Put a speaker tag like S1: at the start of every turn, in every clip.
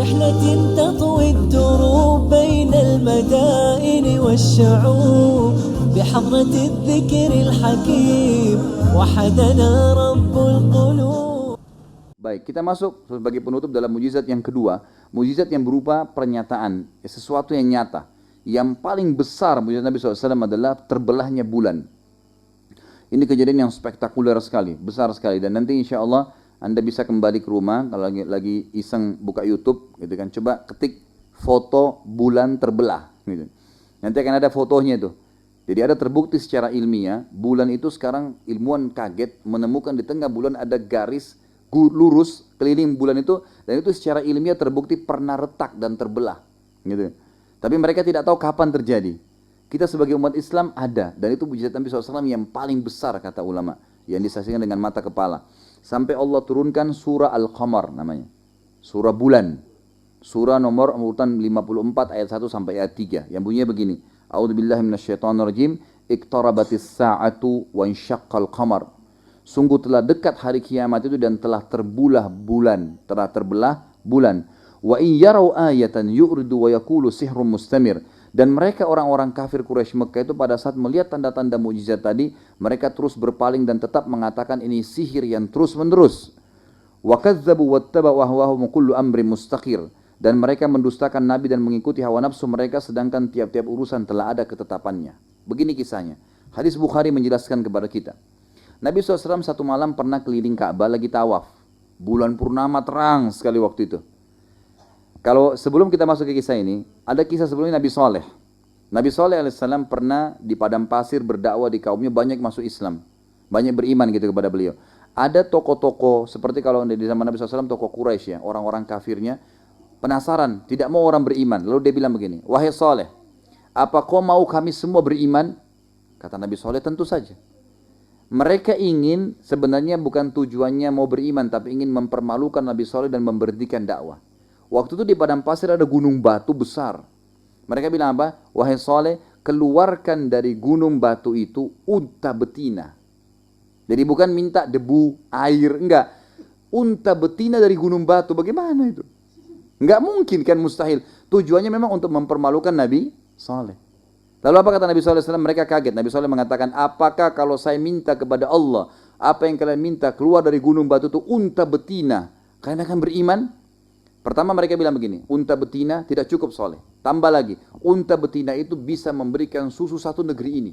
S1: رحلة تطوي الدروب بين المدائن والشعوب بحضرة الذكر الحكيم وحدنا رب القلوب.
S2: Baik, kita masuk sebagai penutup dalam mujizat yang kedua, mujizat yang berupa pernyataan, sesuatu yang nyata. Yang paling besar mujizat Nabi SAW adalah terbelahnya bulan. Ini kejadian yang spektakuler sekali, besar sekali, dan nanti insya Allah Anda bisa kembali ke rumah kalau lagi iseng buka YouTube, gitu kan, coba ketik foto bulan terbelah, gitu. Nanti akan ada fotonya itu. Jadi ada terbukti secara ilmiah, bulan itu sekarang ilmuwan kaget menemukan di tengah bulan ada garis lurus keliling bulan itu, dan itu secara ilmiah terbukti pernah retak dan terbelah, gitu. Tapi mereka tidak tahu kapan terjadi. Kita sebagai umat Islam ada, dan itu mujizat Nabi SAW yang paling besar kata ulama, yang disaksikan dengan mata kepala. Sampai Allah turunkan surah Al-Qamar namanya, surah bulan, surah nomor urutan 54 ayat 1 sampai ayat 3, yang bunyinya begini. A'udzubillahi minasyaitonirrajim. Iqtarabatis sa'atu wa insyaqqal qamar. Sungguh telah dekat hari kiamat itu dan telah terbelah bulan, Wa in yarau ayatan yu'ridu wa yaqulu sihrun mustamir. Dan mereka orang-orang kafir Quraisy Mekah itu pada saat melihat tanda-tanda mukjizat tadi, mereka terus berpaling dan tetap mengatakan ini sihir yang terus-menerus. Wa kadzdzabu wattaba'u ahwahum kullu amrin mustaqir. Dan mereka mendustakan Nabi dan mengikuti hawa nafsu mereka, sedangkan tiap-tiap urusan telah ada ketetapannya. Begini kisahnya. Hadis Bukhari menjelaskan kepada kita. Nabi SAW satu malam pernah keliling Ka'bah lagi tawaf. Bulan purnama terang sekali waktu itu. Kalau sebelum kita masuk ke kisah ini, ada kisah sebelumnya Nabi Saleh. Nabi Saleh alaihissalam pernah di padang pasir berdakwah di kaumnya, banyak masuk Islam. Banyak beriman gitu kepada beliau. Ada tokoh-tokoh, seperti kalau di zaman Nabi SAW, tokoh Quraisy ya, orang-orang kafirnya, penasaran, tidak mau orang beriman. Lalu dia bilang begini, wahai Saleh, apa kau mau kami semua beriman? Kata Nabi Saleh, tentu saja. Mereka ingin, sebenarnya bukan tujuannya mau beriman, tapi ingin mempermalukan Nabi Saleh dan memberhentikan dakwah. Waktu itu di padang pasir ada gunung batu besar. Mereka bilang apa? Wahai Saleh, keluarkan dari gunung batu itu unta betina. Jadi bukan minta debu, air, enggak. Unta betina dari gunung batu, bagaimana itu? Enggak mungkin kan, mustahil. Tujuannya memang untuk mempermalukan Nabi Saleh. Lalu apa kata Nabi SAW? Mereka kaget. Nabi SAW mengatakan, apakah kalau saya minta kepada Allah, apa yang kalian minta keluar dari gunung batu itu unta betina, kalian akan beriman? Pertama mereka bilang begini, unta betina tidak cukup Saleh. Tambah lagi, unta betina itu bisa memberikan susu satu negeri ini.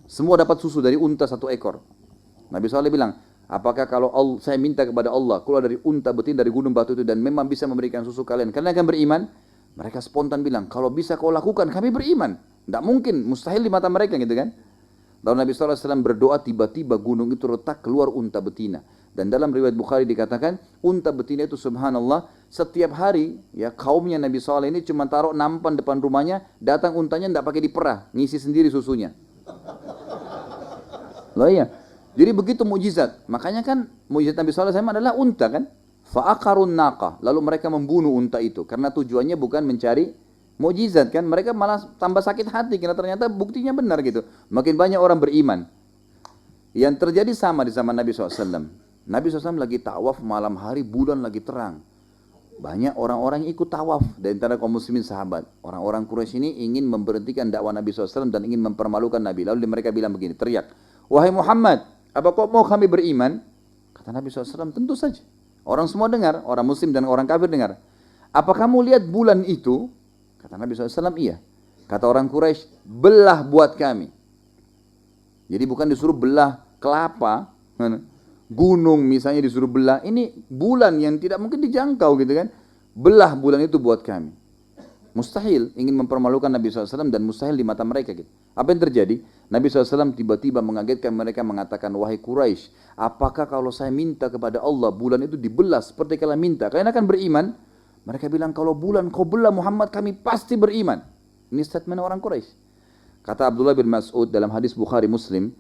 S2: Semua dapat susu dari unta satu ekor. Nabi SAW bilang, apakah kalau saya minta kepada Allah keluar dari unta betina dari gunung batu itu dan memang bisa memberikan susu kalian akan beriman? Mereka spontan bilang, kalau bisa kau lakukan kami beriman. Tidak mungkin, mustahil di mata mereka gitu kan. Lalu Nabi SAW berdoa, tiba-tiba gunung itu retak, keluar unta betina. Dan dalam riwayat Bukhari dikatakan, unta betina itu subhanallah, setiap hari ya kaumnya Nabi SAW ini cuma taruh nampan depan rumahnya, datang untanya tidak pakai diperah, ngisi sendiri susunya. Loh iya, jadi begitu mujizat. Makanya kan mujizat Nabi SAW adalah unta kan. Fa'akarun naqa, lalu mereka membunuh unta itu karena tujuannya bukan mencari mujizat kan, mereka malah tambah sakit hati karena ternyata buktinya benar gitu. Makin banyak orang beriman. Yang terjadi sama di zaman Nabi SAW. Nabi SAW lagi tawaf malam hari, bulan lagi terang. Banyak orang-orang yang ikut tawaf dari antara kaum muslimin sahabat. Orang-orang Quraisy ini ingin memberhentikan dakwah Nabi SAW dan ingin mempermalukan Nabi. Lalu mereka bilang begini, teriak, wahai Muhammad, apa kau mau kami beriman? Kata Nabi SAW, tentu saja. Orang semua dengar, orang muslim dan orang kafir dengar. Apa kamu lihat bulan itu? Kata Nabi SAW, iya. Kata orang Quraisy, belah buat kami. Jadi bukan disuruh belah kelapa, gunung misalnya disuruh belah. Ini bulan yang tidak mungkin dijangkau gitu kan. Belah bulan itu buat kami. Mustahil, ingin mempermalukan Nabi SAW dan mustahil di mata mereka gitu. Apa yang terjadi? Nabi SAW tiba-tiba mengagetkan mereka, mengatakan, wahai Quraisy, apakah kalau saya minta kepada Allah bulan itu dibelah seperti kalian minta, kalian akan beriman? Mereka bilang, kalau bulan kau belah Muhammad, kami pasti beriman. Ini statement orang Quraisy. Kata Abdullah bin Mas'ud dalam hadis Bukhari Muslim,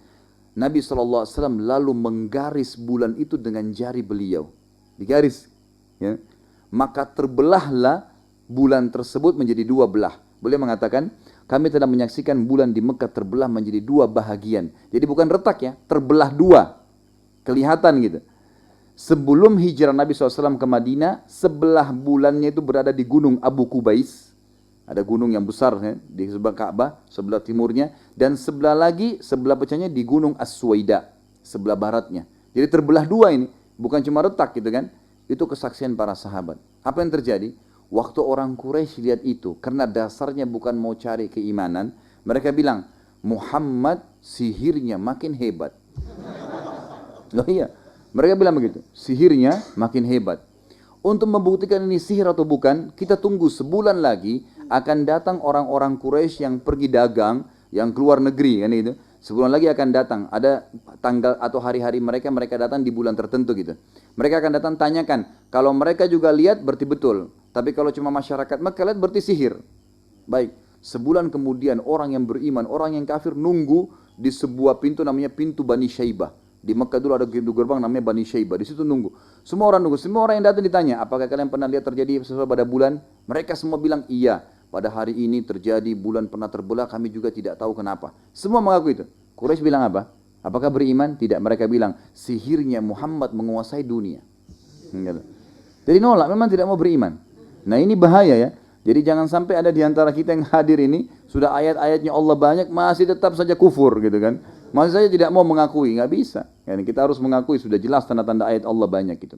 S2: Nabi SAW lalu menggaris bulan itu dengan jari beliau. Digaris. Ya. Maka terbelahlah bulan tersebut menjadi dua belah. Beliau mengatakan, kami telah menyaksikan bulan di Mekah terbelah menjadi dua bahagian. Jadi bukan retak ya, terbelah dua. Kelihatan gitu. sebelum hijrah Nabi SAW ke Madinah, sebelah bulannya itu berada di gunung Abu Kubais. Ada gunung yang besar di sebelah Ka'bah, sebelah timurnya. Dan sebelah lagi, sebelah pecahnya di gunung As-Suwaida, sebelah baratnya. Jadi terbelah dua ini, bukan cuma retak gitu kan. Itu kesaksian para sahabat. Apa yang terjadi? Waktu orang Quraisy lihat itu, karena dasarnya bukan mau cari keimanan, mereka bilang, Muhammad sihirnya makin hebat. Loh iya, mereka bilang begitu, sihirnya makin hebat. Untuk membuktikan ini sihir atau bukan, kita tunggu sebulan lagi akan datang orang-orang Quraisy yang pergi dagang, yang keluar negeri kan itu. Sebulan lagi akan datang, ada tanggal atau hari-hari mereka datang di bulan tertentu gitu. Mereka akan datang tanyakan, kalau mereka juga lihat berarti betul. Tapi kalau cuma masyarakat Mekah lihat berarti sihir. Baik, sebulan kemudian orang yang beriman, orang yang kafir nunggu di sebuah pintu namanya pintu Bani Syaibah. Di Mekah dulu ada pintu gerbang namanya Bani Syaibah. Di situ nunggu. Semua orang nunggu. Semua orang yang datang ditanya, apakah kalian pernah lihat terjadi sesuatu pada bulan? Mereka semua bilang iya. Pada hari ini terjadi, bulan pernah terbelah, kami juga tidak tahu kenapa. Semua mengaku itu. Quraisy bilang apa? Apakah beriman? Tidak. Mereka bilang, sihirnya Muhammad menguasai dunia. Jadi nolak, memang tidak mau beriman. Nah ini bahaya ya. Jadi jangan sampai ada di antara kita yang hadir ini, sudah ayat-ayatnya Allah banyak, masih tetap saja kufur gitu kan. Masih saja tidak mau mengakui, nggak bisa. Yani kita harus mengakui, sudah jelas tanda-tanda ayat Allah banyak gitu.